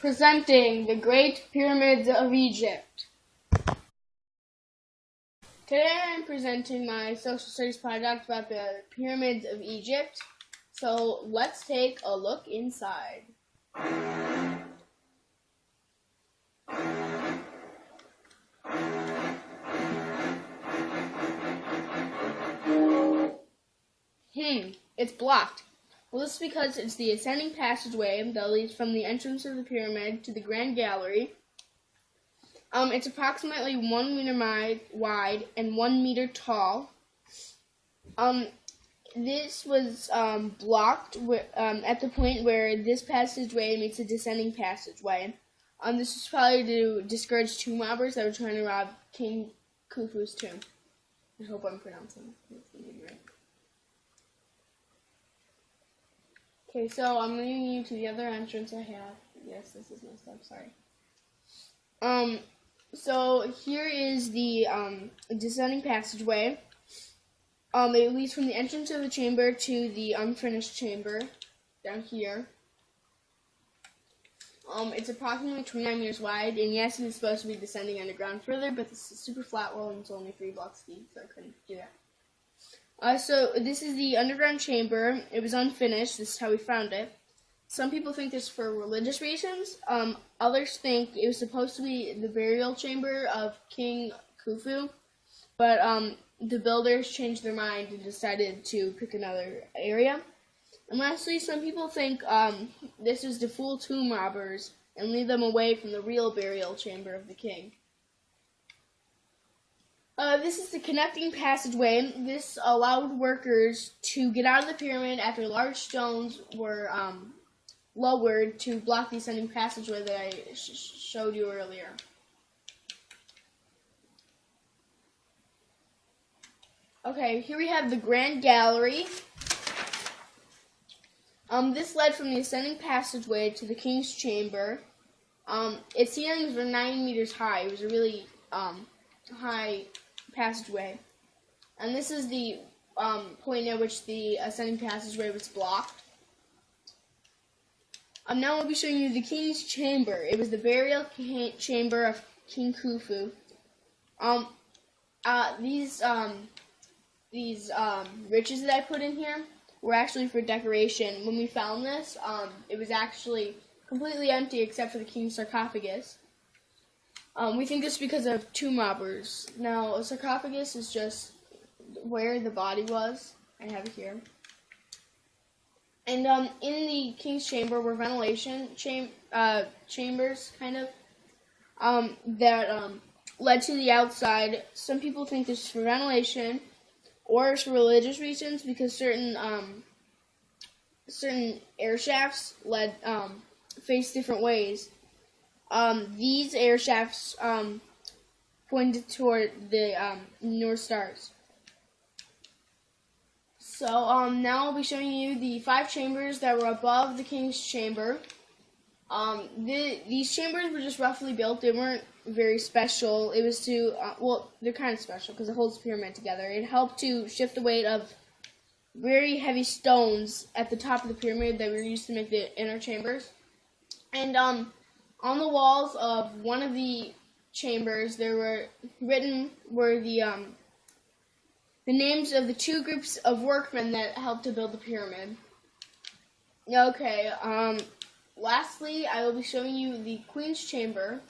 presenting the Great Pyramids of Egypt. Today I'm presenting my social studies project about the Pyramids of Egypt. So let's take a look inside. It's blocked. Well, this is because it's the ascending passageway that leads from the entrance of the pyramid to the Grand Gallery. It's approximately 1 meter wide and 1 meter tall. This was blocked at the point where this passageway meets a descending passageway. This was probably to discourage tomb robbers that were trying to rob King Khufu's tomb. I hope I'm pronouncing the name right. Okay, so I'm leading you to the other entrance I have. Yes, this is messed up, sorry. So here is the descending passageway. It leads from the entrance of the chamber to the unfinished chamber down here. It's approximately 29 meters wide, and yes, it's supposed to be descending underground further, but this is super flat wall and it's only 3 blocks deep, so I couldn't do that. So this is the underground chamber. It was unfinished. This is how we found it. Some people think this is for religious reasons. Others think it was supposed to be the burial chamber of King Khufu, but the builders changed their mind and decided to pick another area. And lastly, some people think this is to fool tomb robbers and lead them away from the real burial chamber of the king. This is the connecting passageway. This allowed workers to get out of the pyramid after large stones were lowered to block the ascending passageway that I showed you earlier. Okay, here we have the Grand Gallery. This led from the ascending passageway to the king's chamber. Its ceilings were 9 meters high. It was a really high passageway. And this is the point at which the ascending passageway was blocked. Now I'll be showing you the king's chamber. It was the burial chamber of King Khufu. These riches that I put in here were actually for decoration. When we found this, it was actually completely empty except for the king's sarcophagus. We think this is because of tomb robbers. Now, a sarcophagus is just where the body was. I have it here. And in the king's chamber were ventilation chambers, kind of, that led to the outside. Some people think this is for ventilation, or it's for religious reasons, because certain air shafts face different ways. These air shafts pointed toward the North Stars. So now I'll be showing you the 5 chambers that were above the king's chamber. These chambers were just roughly built. They weren't very special. It was to, well, they're kind of special because it holds the pyramid together. It helped to shift the weight of very heavy stones at the top of the pyramid that were used to make the inner chambers. And on the walls of one of the chambers, there were the names of the 2 groups of workmen that helped to build the pyramid. Okay, lastly, I will be showing you the Queen's Chamber.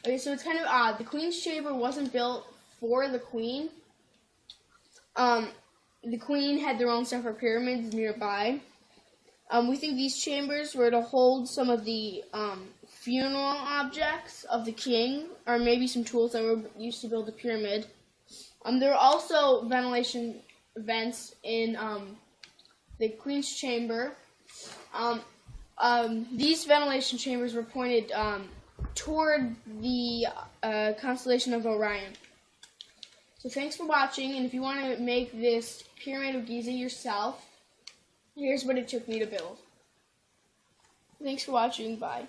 Okay, so it's kind of odd. The Queen's Chamber wasn't built for the Queen. The Queen had their own separate pyramids nearby. We think these chambers were to hold some of the funeral objects of the king, or maybe some tools that were used to build the pyramid. There were also ventilation vents in the Queen's Chamber. These ventilation chambers were pointed toward the constellation of Orion. So thanks for watching, and if you want to make this Pyramid of Giza yourself, here's what it took me to build. Thanks for watching, bye.